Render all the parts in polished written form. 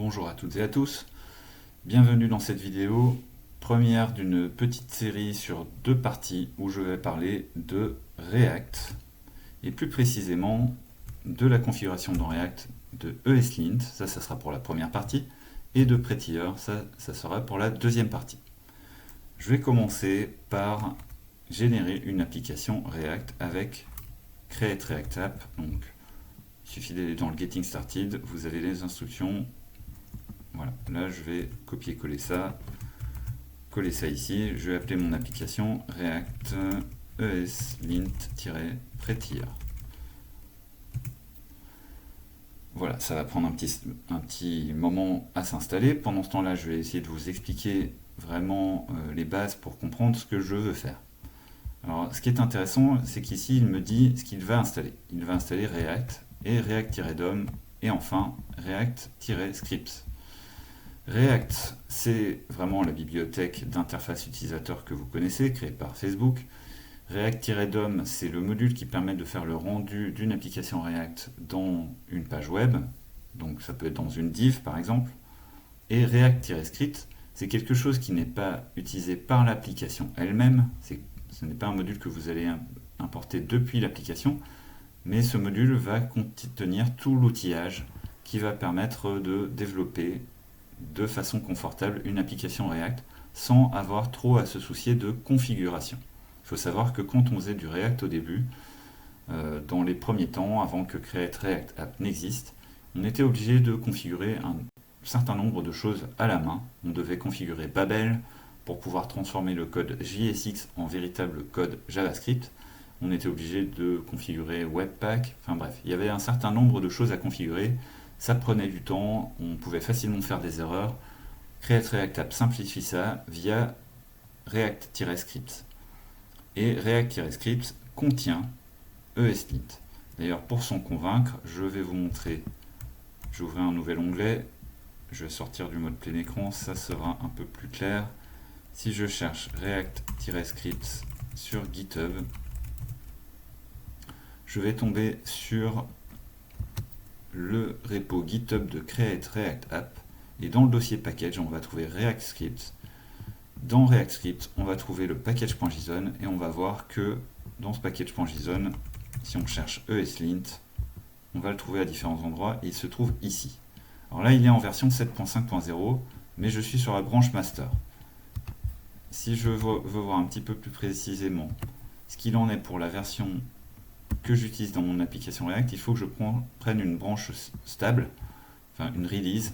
Bonjour à toutes et à tous, bienvenue dans cette vidéo, première d'une petite série sur deux parties où je vais parler de React et plus précisément de la configuration dans React de ESLint, ça sera pour la première partie, et de Prettier, ça sera pour la deuxième partie. Je vais commencer par générer une application React avec Create React App. Donc, il suffit d'aller dans le Getting Started, vous avez les instructions. Voilà, là je vais copier-coller ça, coller ça ici. Je vais appeler mon application React ESLint-Prettier. Voilà, ça va prendre un petit moment à s'installer. Pendant ce temps-là, je vais essayer de vous expliquer vraiment les bases pour comprendre ce que je veux faire. Alors, ce qui est intéressant, c'est qu'ici, il me dit ce qu'il va installer. Il va installer React et React-DOM et enfin React-Scripts. React, c'est vraiment la bibliothèque d'interface utilisateur que vous connaissez, créée par Facebook. React-DOM, c'est le module qui permet de faire le rendu d'une application React dans une page web. Donc ça peut être dans une div par exemple. Et React-Script, c'est quelque chose qui n'est pas utilisé par l'application elle-même. Ce n'est pas un module que vous allez importer depuis l'application, mais ce module va contenir tout l'outillage qui va permettre de développer de façon confortable une application React sans avoir trop à se soucier de configuration. Il faut savoir que quand on faisait du React au début, dans les premiers temps, avant que Create React App n'existe, on était obligé de configurer un certain nombre de choses à la main. On devait configurer Babel pour pouvoir transformer le code JSX en véritable code JavaScript. On était obligé de configurer Webpack, enfin bref, il y avait un certain nombre de choses à configurer. Ça prenait du temps, on pouvait facilement faire des erreurs. Create React App simplifie ça via React-Scripts. Et React-Scripts contient ESLint. D'ailleurs, pour s'en convaincre, je vais vous montrer. J'ouvre un nouvel onglet. Je vais sortir du mode plein écran, ça sera un peu plus clair. Si je cherche React-Scripts sur GitHub, je vais tomber sur le repo GitHub de Create React App. Et dans le dossier package, on va trouver React Scripts. Dans React Scripts, on va trouver le package.json et on va voir que dans ce package.json, si on cherche ESLint, on va le trouver à différents endroits et il se trouve ici. Alors là, il est en version 7.5.0, mais je suis sur la branche master. Si je veux voir un petit peu plus précisément ce qu'il en est pour la version que j'utilise dans mon application React, il faut que je prenne une branche stable, enfin une release.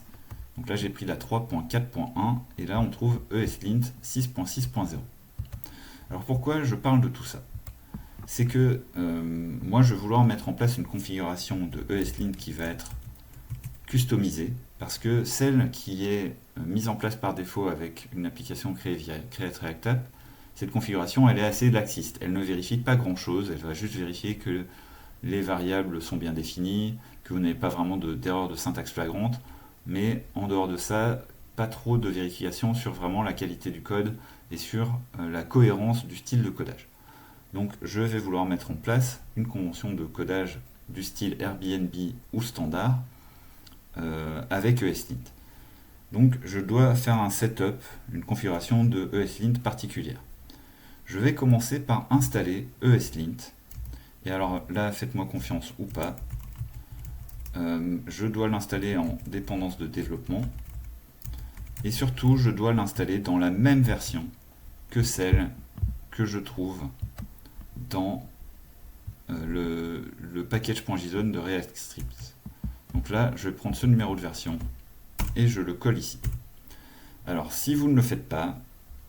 Donc là j'ai pris la 3.4.1 et là on trouve ESLint 6.6.0. Alors pourquoi je parle de tout ça? C'est que moi je vais vouloir mettre en place une configuration de ESLint qui va être customisée, parce que celle qui est mise en place par défaut avec une application créée via Create React App, cette configuration elle est assez laxiste, elle ne vérifie pas grand chose, elle va juste vérifier que les variables sont bien définies, que vous n'avez pas vraiment d'erreur de syntaxe flagrante, mais en dehors de ça, pas trop de vérification sur vraiment la qualité du code et sur la cohérence du style de codage. Donc je vais vouloir mettre en place une convention de codage du style Airbnb ou standard avec ESLint. Donc je dois faire un setup, une configuration de ESLint particulière. Je vais commencer par installer ESLint. Et alors là, faites-moi confiance ou pas. Je dois l'installer en dépendance de développement. Et surtout, je dois l'installer dans la même version que celle que je trouve dans le package.json de React Scripts. Donc là, je vais prendre ce numéro de version et je le colle ici. Alors, si vous ne le faites pas,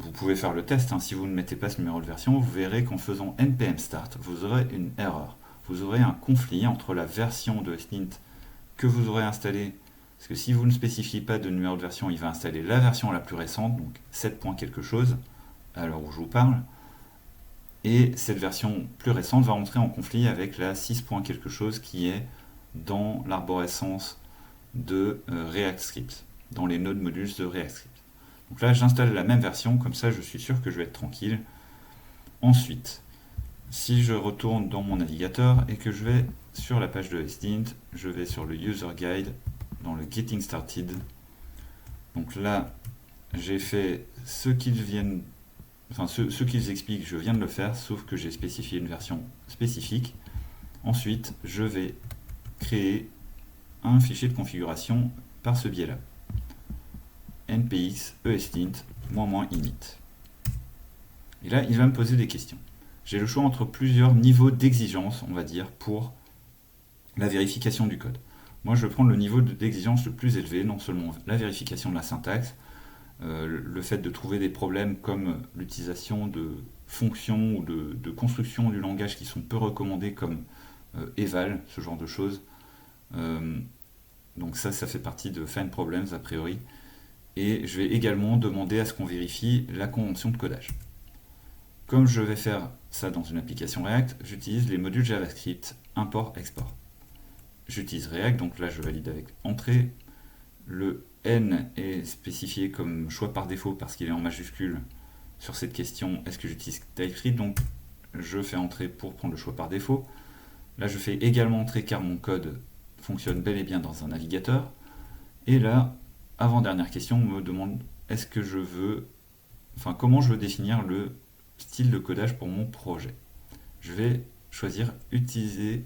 vous pouvez faire le test, si vous ne mettez pas ce numéro de version, vous verrez qu'en faisant npm start, vous aurez une erreur. Vous aurez un conflit entre la version de ESLint que vous aurez installée, parce que si vous ne spécifiez pas de numéro de version, il va installer la version la plus récente, donc 7. quelque chose, à l'heure où je vous parle, et cette version plus récente va entrer en conflit avec la 6. quelque chose qui est dans l'arborescence de React Scripts, dans les nodes modules de React Scripts. Donc là, j'installe la même version, comme ça je suis sûr que je vais être tranquille. Ensuite, si je retourne dans mon navigateur et que je vais sur la page de ESLint, je vais sur le User Guide, dans le Getting Started, Donc là, j'ai fait ce qu'ils viennent, enfin ce qu'ils expliquent, je viens de le faire, sauf que j'ai spécifié une version spécifique. Ensuite, je vais créer un fichier de configuration par ce biais-là. npx eslint -init. Et là, il va me poser des questions. J'ai le choix entre plusieurs niveaux d'exigence, on va dire, pour la vérification du code. Moi, je vais prendre le niveau d'exigence le plus élevé, non seulement la vérification de la syntaxe, le fait de trouver des problèmes comme l'utilisation de fonctions ou de construction du langage qui sont peu recommandées comme eval, ce genre de choses. Donc ça fait partie de find problems a priori. Et je vais également demander à ce qu'on vérifie la convention de codage. Comme je vais faire ça dans une application React, j'utilise les modules JavaScript import-export. J'utilise React, donc là je valide avec entrée. Le N est spécifié comme choix par défaut parce qu'il est en majuscule sur cette question, est-ce que j'utilise TypeScript, donc je fais entrer pour prendre le choix par défaut. Là je fais également entrer car mon code fonctionne bel et bien dans un navigateur. Et là, avant-dernière question, on me demande est-ce que je veux, comment je veux définir le style de codage pour mon projet. Je vais choisir utiliser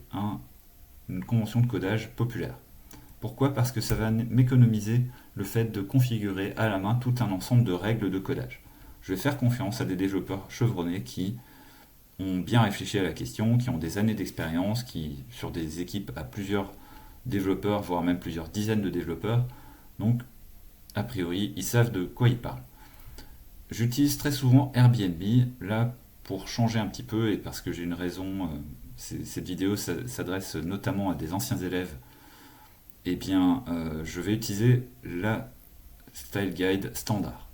une convention de codage populaire. Pourquoi ? Parce que ça va m'économiser le fait de configurer à la main tout un ensemble de règles de codage. Je vais faire confiance à des développeurs chevronnés qui ont bien réfléchi à la question, qui ont des années d'expérience, qui, sur des équipes à plusieurs développeurs, voire même plusieurs dizaines de développeurs, donc a priori, ils savent de quoi ils parlent. J'utilise très souvent Airbnb, là, pour changer un petit peu, et parce que j'ai une raison, cette vidéo s'adresse notamment à des anciens élèves, eh bien, je vais utiliser la Style Guide standard.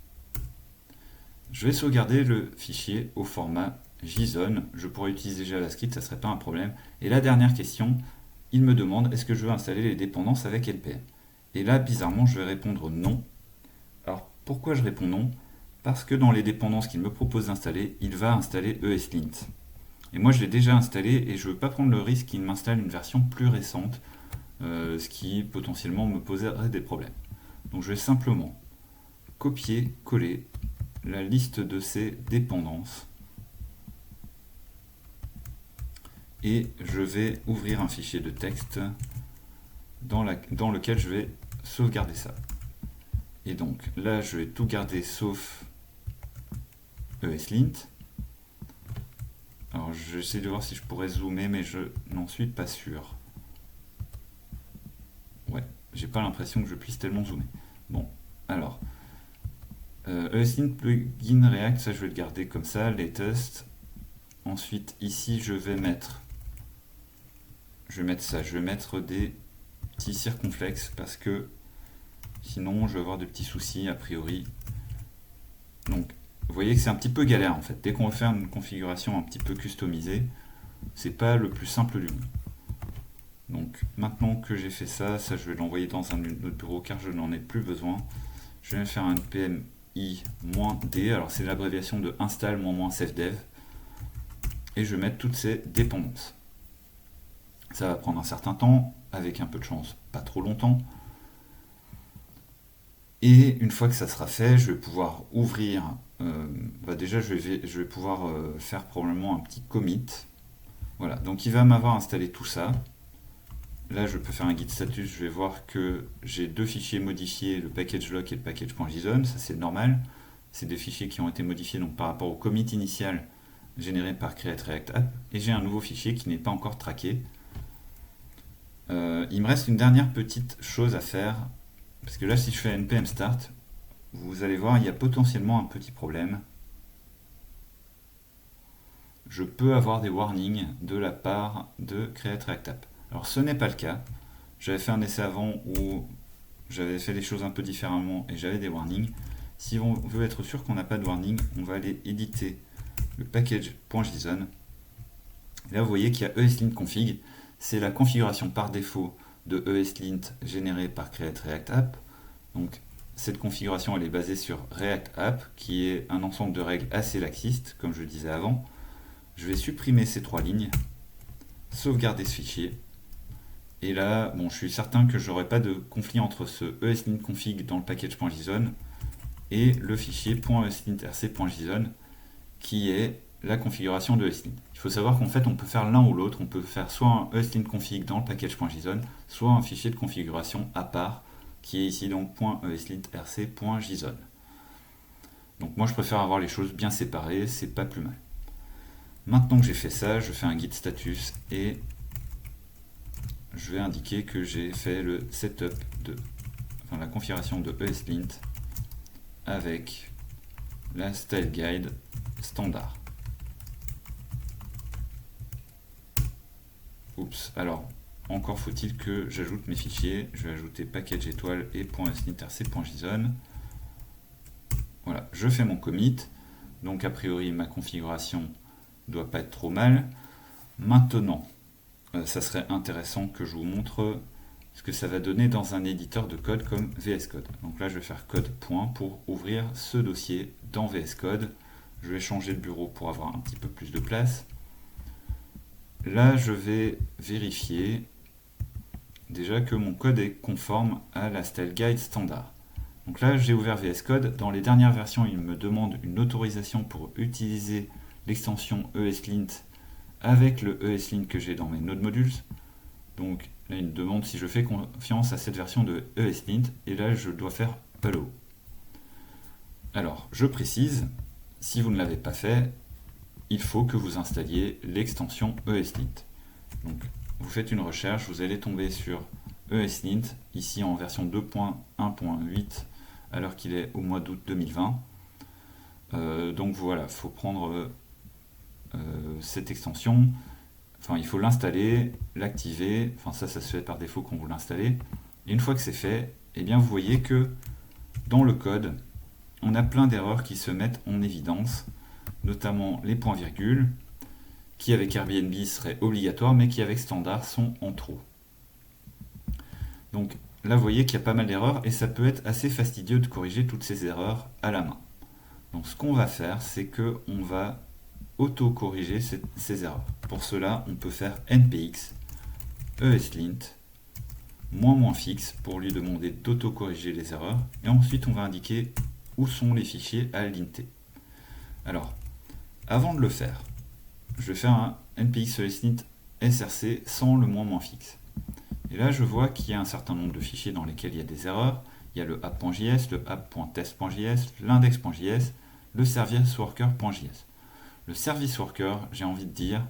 Je vais sauvegarder le fichier au format JSON, je pourrais utiliser JavaScript, ça ne serait pas un problème. Et la dernière question, il me demande, est-ce que je veux installer les dépendances avec NPM ? Et là, bizarrement, je vais répondre non. Alors, pourquoi je réponds non ? Parce que dans les dépendances qu'il me propose d'installer, il va installer ESLint. Et moi, je l'ai déjà installé et je ne veux pas prendre le risque qu'il m'installe une version plus récente, ce qui potentiellement me poserait des problèmes. Donc, je vais simplement copier, coller la liste de ces dépendances et je vais ouvrir un fichier de texte dans lequel je vais sauvegarder ça. Et donc là, je vais tout garder sauf ESLint. Alors j'essaie de voir si je pourrais zoomer, mais je n'en suis pas sûr. Ouais, j'ai pas l'impression que je puisse tellement zoomer. Bon, alors ESLint plugin React, ça je vais le garder comme ça, latest. Ensuite ici je vais mettre ça, je vais mettre des petits circonflexes parce que sinon je vais avoir de petits soucis a priori. Donc vous voyez que c'est un petit peu galère en fait. Dès qu'on veut faire une configuration un petit peu customisée, c'est pas le plus simple du monde. Donc maintenant que j'ai fait ça, je vais l'envoyer dans un autre bureau car je n'en ai plus besoin. Je vais faire un npm i-d, alors c'est l'abréviation de install -safedev, et je vais mettre toutes ces dépendances. Ça va prendre un certain temps, avec un peu de chance, pas trop longtemps. Et une fois que ça sera fait, je vais pouvoir ouvrir, déjà je vais pouvoir faire probablement un petit commit. Voilà, donc il va m'avoir installé tout ça. Là je peux faire un git status, je vais voir que j'ai deux fichiers modifiés, le package.lock et le package.json, ça c'est normal. C'est des fichiers qui ont été modifiés donc, par rapport au commit initial généré par Create React App. Et j'ai un nouveau fichier qui n'est pas encore traqué. Il me reste une dernière petite chose à faire, parce que là si je fais npm start, vous allez voir il y a potentiellement un petit problème. Je peux avoir des warnings de la part de Create React App. Alors ce n'est pas le cas, j'avais fait un essai avant où j'avais fait les choses un peu différemment et j'avais des warnings. Si on veut être sûr qu'on n'a pas de warning, on va aller éditer le package.json. Là vous voyez qu'il y a ESLint config. C'est la configuration par défaut de ESLint générée par Create React App. Donc cette configuration elle est basée sur React App qui est un ensemble de règles assez laxistes comme je le disais avant. Je vais supprimer ces trois lignes, sauvegarder ce fichier Et là, bon, je suis certain que j'aurai pas de conflit entre ce ESLint config dans le package.json et le fichier .eslint.rc.json qui est la configuration de ESLint. Il faut savoir qu'en fait, on peut faire l'un ou l'autre. On peut faire soit un ESLint config dans le package.json, soit un fichier de configuration à part qui est ici donc .eslint.rc.json. Donc moi, je préfère avoir les choses bien séparées, c'est pas plus mal. Maintenant que j'ai fait ça, je fais un git status et je vais indiquer que j'ai fait le setup la configuration de ESLint avec la style guide standard. Oups, alors encore faut-il que j'ajoute mes fichiers. Je vais ajouter package étoile et .eslint.rc.json. Voilà, je fais mon commit. Donc a priori ma configuration doit pas être trop mal. Maintenant, ça serait intéressant que je vous montre ce que ça va donner dans un éditeur de code comme VS Code. Donc là, je vais faire code point pour ouvrir ce dossier dans VS Code. Je vais changer le bureau pour avoir un petit peu plus de place. Là, je vais vérifier déjà que mon code est conforme à la style guide standard. Donc là, j'ai ouvert VS Code. Dans les dernières versions, il me demande une autorisation pour utiliser l'extension ESLint avec le ESLint que j'ai dans mes Node Modules. Donc là, il me demande si je fais confiance à cette version de ESLint, et là, je dois faire Allow. Alors, je précise, si vous ne l'avez pas fait, il faut que vous installiez l'extension ESLint. Donc, vous faites une recherche, vous allez tomber sur ESLint, ici en version 2.1.8, alors qu'il est au mois d'août 2020. Donc voilà, il faut prendre cette extension. Enfin, il faut l'installer, l'activer. Enfin, ça se fait par défaut quand vous l'installez. Et une fois que c'est fait, eh bien, vous voyez que dans le code, on a plein d'erreurs qui se mettent en évidence, notamment les points-virgules, qui avec Airbnb seraient obligatoires, mais qui avec standard sont en trop. Donc là, vous voyez qu'il y a pas mal d'erreurs, et ça peut être assez fastidieux de corriger toutes ces erreurs à la main. Donc ce qu'on va faire, c'est qu'on va auto-corriger ces erreurs. Pour cela, on peut faire npx eslint --fixe pour lui demander d'auto-corriger les erreurs, et ensuite on va indiquer où sont les fichiers à linter. Alors, avant de le faire, je vais faire un npx eslint src sans le --fixe. Et là, je vois qu'il y a un certain nombre de fichiers dans lesquels il y a des erreurs. Il y a le app.js, le app.test.js, l'index.js, le serviceworker.js. Le service worker, j'ai envie de dire,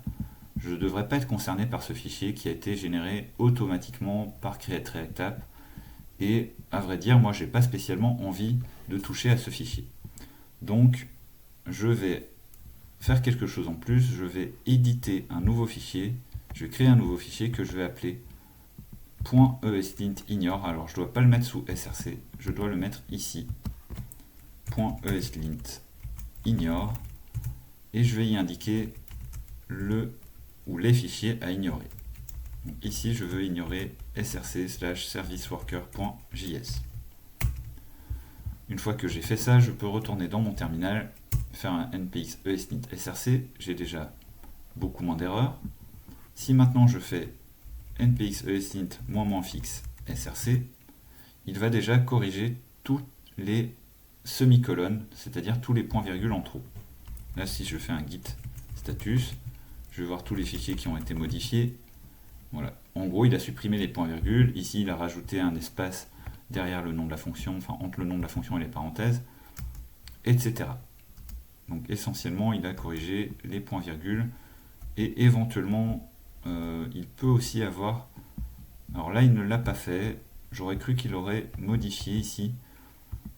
je ne devrais pas être concerné par ce fichier qui a été généré automatiquement par create_react_app. Et à vrai dire, moi, j'ai pas spécialement envie de toucher à ce fichier. Donc, je vais faire quelque chose en plus. Je vais éditer un nouveau fichier. Je vais créer un nouveau fichier que je vais appeler .eslint_ignore. Alors, je ne dois pas le mettre sous src, je dois le mettre ici. .eslint_ignore. Et je vais y indiquer le ou les fichiers à ignorer. Donc ici, je veux ignorer src/serviceworker.js. Une fois que j'ai fait ça, je peux retourner dans mon terminal, faire un npx eslint src. J'ai déjà beaucoup moins d'erreurs. Si maintenant je fais npx eslint --fixe src, il va déjà corriger tous les semi-colonnes, c'est-à-dire tous les points-virgules en trop. Là, si je fais un git status, je vais voir tous les fichiers qui ont été modifiés. Voilà. En gros, il a supprimé les points-virgules. Ici, il a rajouté un espace derrière le nom de la fonction, enfin entre le nom de la fonction et les parenthèses, etc. Donc essentiellement, il a corrigé les points-virgules et éventuellement, il peut aussi avoir... Alors là, il ne l'a pas fait. J'aurais cru qu'il aurait modifié ici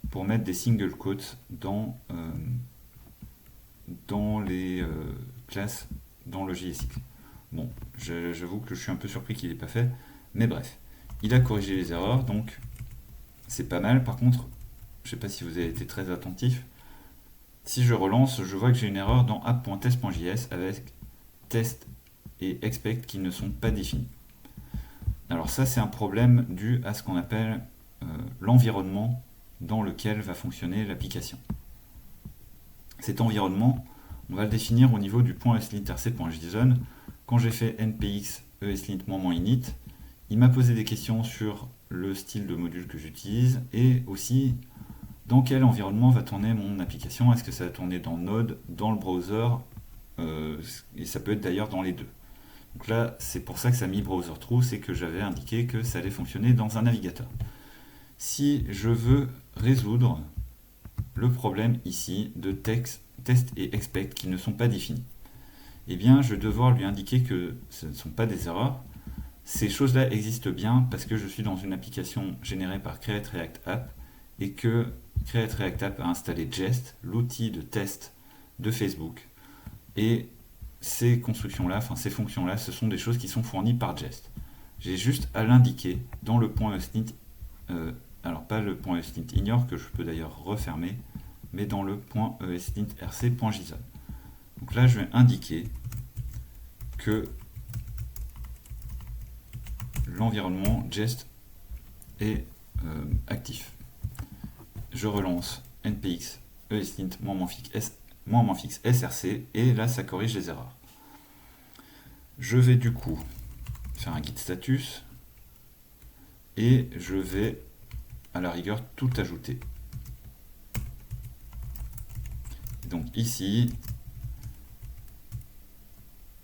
pour mettre des single quotes dans les classes dans le JSX. Bon, j'avoue que je suis un peu surpris qu'il n'ait pas fait, mais bref. Il a corrigé les erreurs, donc c'est pas mal. Par contre, je ne sais pas si vous avez été très attentif. Si je relance, je vois que j'ai une erreur dans app.test.js avec test et expect qui ne sont pas définis. Alors ça, c'est un problème dû à ce qu'on appelle l'environnement dans lequel va fonctionner l'application. Cet environnement, on va le définir au niveau du .eslint_rc.json. Quand j'ai fait npx eslint --init, il m'a posé des questions sur le style de module que j'utilise et aussi dans quel environnement va tourner mon application. Est-ce que ça va tourner dans Node, dans le browser, et ça peut être d'ailleurs dans les deux. Donc là, c'est pour ça que ça a mis browser true, c'est que j'avais indiqué que ça allait fonctionner dans un navigateur. Si je veux résoudre le problème ici de test et expect qui ne sont pas définis, eh bien je vais devoir lui indiquer que ce ne sont pas des erreurs. Ces choses-là existent bien parce que je suis dans une application générée par Create React App et que Create React App a installé Jest, l'outil de test de Facebook. Et ces constructions-là, enfin ces fonctions-là, ce sont des choses qui sont fournies par Jest. J'ai juste à l'indiquer dans le point .usnit, alors pas le point .usnit ignore que je peux d'ailleurs refermer, mais dans le point .usnit rc.json. Donc là, je vais indiquer que l'environnement Jest est actif. Je relance npx esnit -fix src et là ça corrige les erreurs. Je vais du coup faire un git status et je vais à la rigueur tout ajouter. Donc ici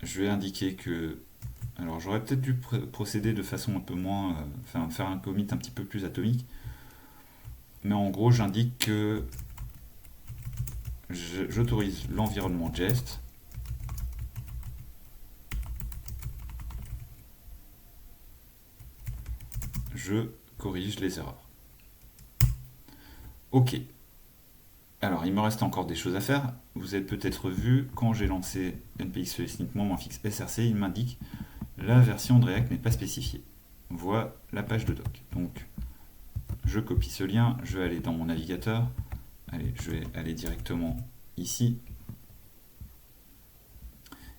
je vais indiquer que, alors j'aurais peut-être dû procéder de façon un peu moins, faire un commit un petit peu plus atomique, mais en gros j'indique que j'autorise l'environnement Jest je corrige les erreurs. Ok. Alors il me reste encore des choses à faire. Vous avez peut-être vu, quand j'ai lancé npx esnit-fix src, il m'indique la version de React n'est pas spécifiée. Voilà la page de doc. Donc je copie ce lien, je vais aller dans mon navigateur. Allez, je vais aller directement ici.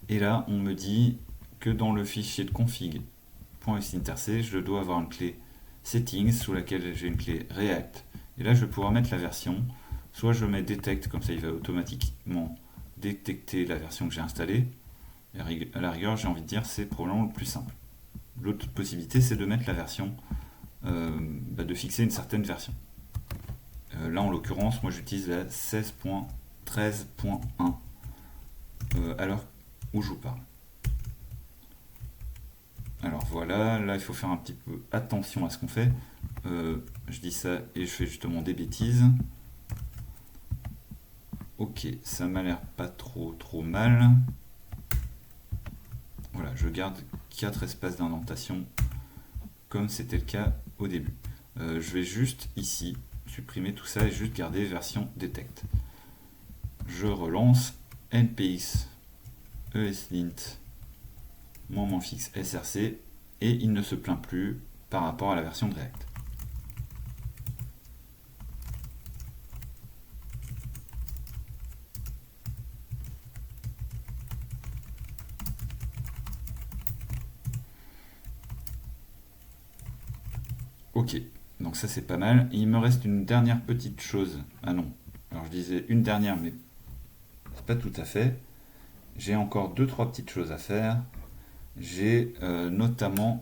Et là, on me dit que dans le fichier de config.usnit-rc, je dois avoir une clé settings sous laquelle j'ai une clé React. Et là, je vais pouvoir mettre la version. Soit je mets detect, comme ça il va automatiquement détecter la version que j'ai installée. Et à la rigueur, j'ai envie de dire, c'est probablement le plus simple. L'autre possibilité, c'est de mettre la version, de fixer une certaine version. Là, en l'occurrence, moi j'utilise la 16.13.1 à l'heure où je vous parle. Alors voilà, là il faut faire un petit peu attention à ce qu'on fait. Je dis ça et je fais justement des bêtises. Ok, ça m'a l'air pas trop mal. Voilà, je garde 4 espaces d'indentation comme c'était le cas au début. Je vais juste ici supprimer tout ça et juste garder version detect. Je relance npx esnit -fix src et il ne se plaint plus par rapport à la version de React. Ok, donc ça c'est pas mal. Il me reste une dernière petite chose. Ah non, alors je disais une dernière, mais c'est pas tout à fait. J'ai encore 2-3 petites choses à faire. J'ai notamment,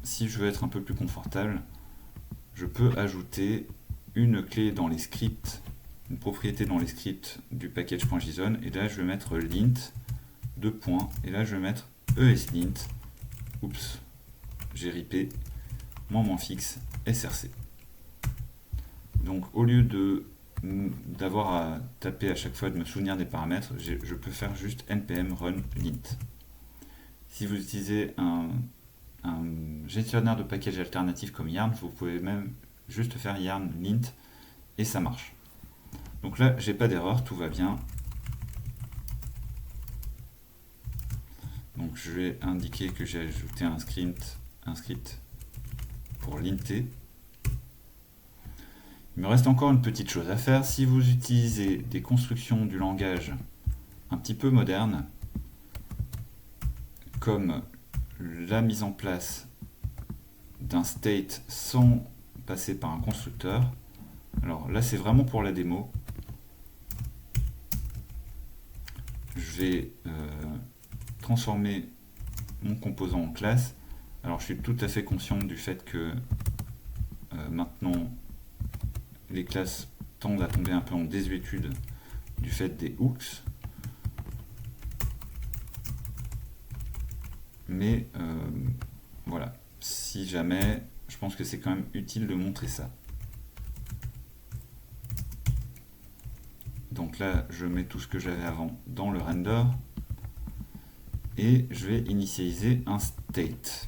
si je veux être un peu plus confortable, je peux ajouter une clé dans les scripts, une propriété dans les scripts du package.json, et là je vais mettre lint, et là je vais mettre esnit, oups, j'ai ripé, -fix src. Donc au lieu d'avoir à taper à chaque fois, de me souvenir des paramètres, je peux faire juste npm run lint. Si vous utilisez un gestionnaire de package alternatif comme Yarn, vous pouvez même juste faire yarn lint et ça marche. Donc là, j'ai pas d'erreur, tout va bien. Donc je vais indiquer que j'ai ajouté un script pour linter. Il me reste encore une petite chose à faire. Si vous utilisez des constructions du langage un petit peu modernes, comme la mise en place d'un state sans passer par un constructeur, alors là c'est vraiment pour la démo. Je vais transformer mon composant en classe Alors je suis tout à fait conscient du fait que maintenant les classes tendent à tomber un peu en désuétude du fait des hooks. Mais voilà, si jamais, je pense que c'est quand même utile de montrer ça. Donc là, je mets tout ce que j'avais avant dans le render et je vais initialiser un state.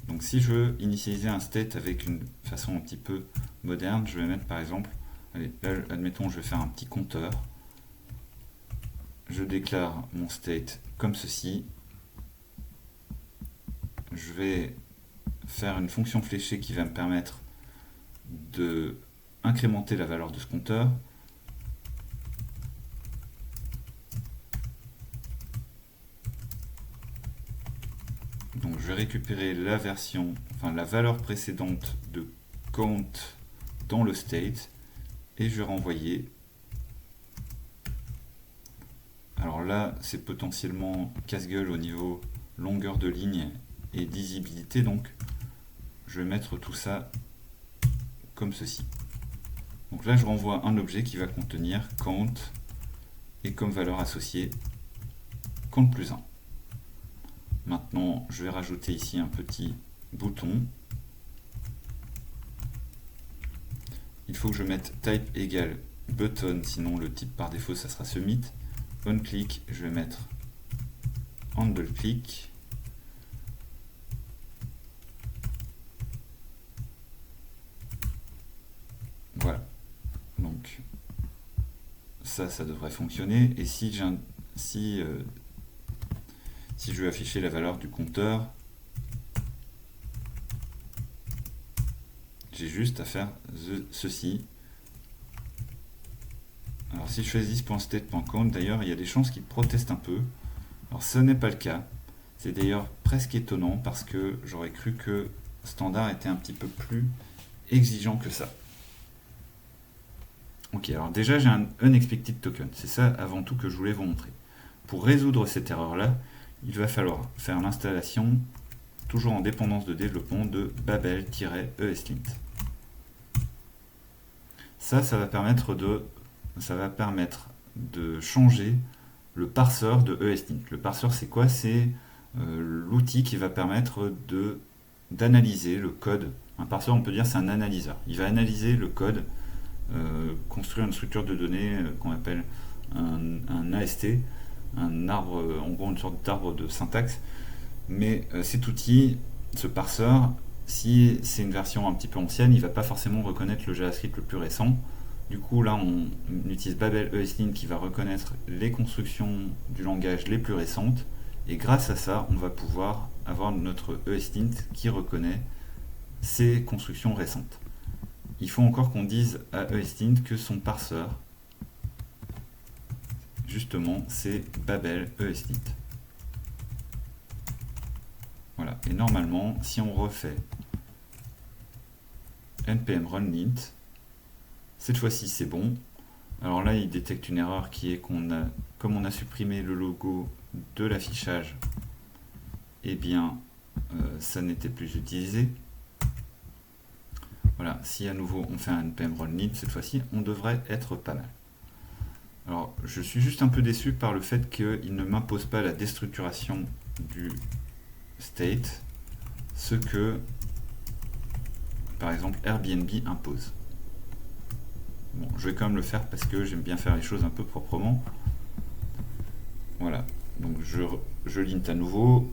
Donc si je veux initialiser un state avec une façon un petit peu moderne, je vais mettre par exemple, allez, là admettons je vais faire un petit compteur. Je déclare mon state comme ceci. Je vais faire une fonction fléchée qui va me permettre de incrémenter la valeur de ce compteur. Donc je vais récupérer la version, enfin la valeur précédente de count dans le state et je vais renvoyer. Alors là, c'est potentiellement casse-gueule au niveau longueur de ligne et lisibilité, donc je vais mettre tout ça comme ceci. Donc là, je renvoie un objet qui va contenir count et comme valeur associée count plus 1. Maintenant, je vais rajouter ici un petit bouton. Il faut que je mette type égale button, sinon le type par défaut ça sera submit. On click, je vais mettre handle click. Voilà. Donc ça devrait fonctionner. Et si je veux afficher la valeur du compteur, j'ai juste à faire ceci. Alors si je fais this.state.count, d'ailleurs il y a des chances qu'il proteste un peu. Alors ce n'est pas le cas. C'est d'ailleurs presque étonnant parce que j'aurais cru que standard était un petit peu plus exigeant que ça. Ok, alors déjà j'ai un unexpected token. C'est ça avant tout que je voulais vous montrer. Pour résoudre cette erreur-là, il va falloir faire l'installation, toujours en dépendance de développement, de babel-eslint. Ça va permettre de changer le parseur de ESLint. Le parseur, c'est quoi? C'est l'outil qui va permettre d'analyser le code. Un parseur, on peut dire, c'est un analyseur. Il va analyser le code, construire une structure de données qu'on appelle un AST, un arbre, en gros une sorte d'arbre de syntaxe. Mais cet outil, ce parseur, si c'est une version un petit peu ancienne, il ne va pas forcément reconnaître le JavaScript le plus récent. Du coup, là, on utilise Babel ESLint qui va reconnaître les constructions du langage les plus récentes. Et grâce à ça, on va pouvoir avoir notre ESLint qui reconnaît ces constructions récentes. Il faut encore qu'on dise à ESLint que son parseur, justement, c'est Babel ESLint. Voilà. Et normalement, si on refait npm run lint, cette fois-ci c'est bon. Alors là, il détecte une erreur qui est comme on a supprimé le logo de l'affichage, eh bien ça n'était plus utilisé. Voilà, si à nouveau on fait un npm run lint, cette fois-ci on devrait être pas mal. Alors je suis juste un peu déçu par le fait qu'il ne m'impose pas la déstructuration du state, ce que par exemple Airbnb impose. Bon, je vais quand même le faire parce que j'aime bien faire les choses un peu proprement. Voilà, donc je lint à nouveau,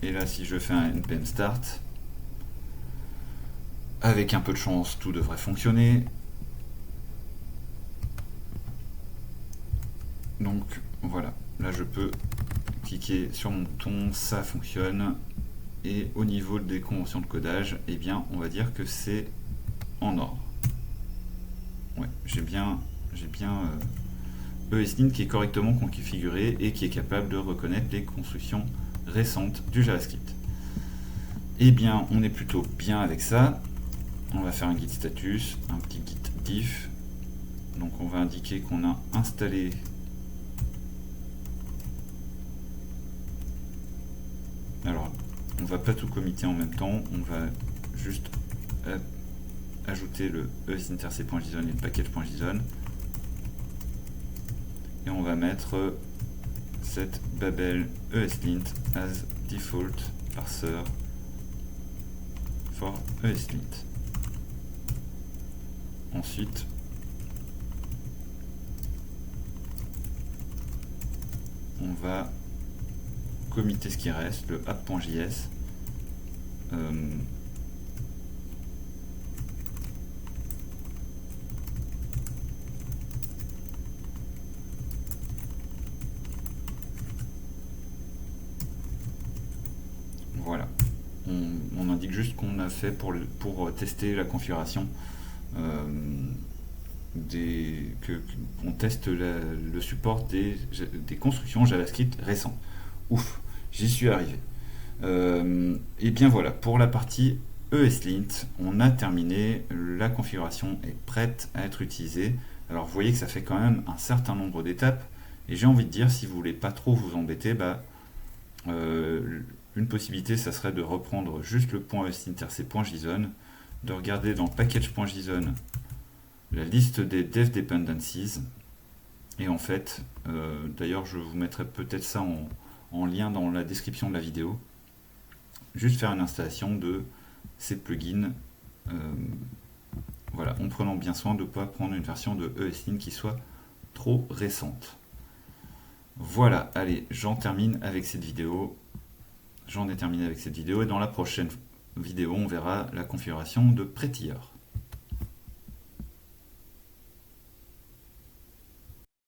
et là si je fais un npm start, avec un peu de chance tout devrait fonctionner. Donc voilà, là je peux cliquer sur mon bouton, ça fonctionne, et au niveau des conventions de codage, eh bien on va dire que c'est en ordre. Ouais, j'ai bien ESLint qui est correctement configuré et qui est capable de reconnaître les constructions récentes du JavaScript. Eh bien, on est plutôt bien avec ça. On va faire un git status, un petit git diff. Donc on va indiquer qu'on a installé alors on va pas tout commiter en même temps, on va juste ajouter le esinterc.json et le package.json, et on va mettre cette Babel ESLint as default parser for ESLint. Ensuite, on va commiter ce qui reste, le app.js. Voilà, on indique juste qu'on a fait pour tester la configuration, qu'on teste le support des constructions JavaScript récentes. Ouf, j'y suis arrivé. Et bien voilà, pour la partie ESLint, on a terminé, la configuration est prête à être utilisée. Alors vous voyez que ça fait quand même un certain nombre d'étapes, et j'ai envie de dire, si vous voulez pas trop vous embêter, une possibilité, ça serait de reprendre juste le .esinterc.json, de regarder dans package.json la liste des dev dependencies, et en fait, d'ailleurs je vous mettrai peut-être ça en lien dans la description de la vidéo, juste faire une installation de ces plugins, voilà, en prenant bien soin de ne pas prendre une version de ESLint qui soit trop récente. Voilà, allez, j'en ai terminé avec cette vidéo, et dans la prochaine vidéo, on verra la configuration de Prettier.